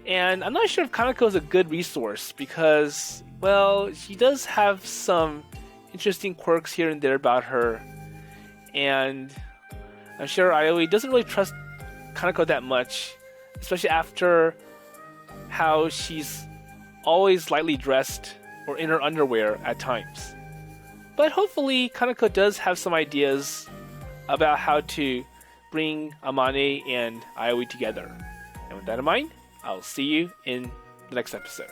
[SPEAKER 1] And I'm not sure if Kanako is a good resource because, well, she does have some interesting quirks here and there about her. And I'm sure Aoi doesn't really trust Kanako that much, especially after how she's always lightly dressed or in her underwear at times. But hopefully Kanako does have some ideas about how to bring Amane and Aoi together. And with that in mind, I'll see you in the next episode.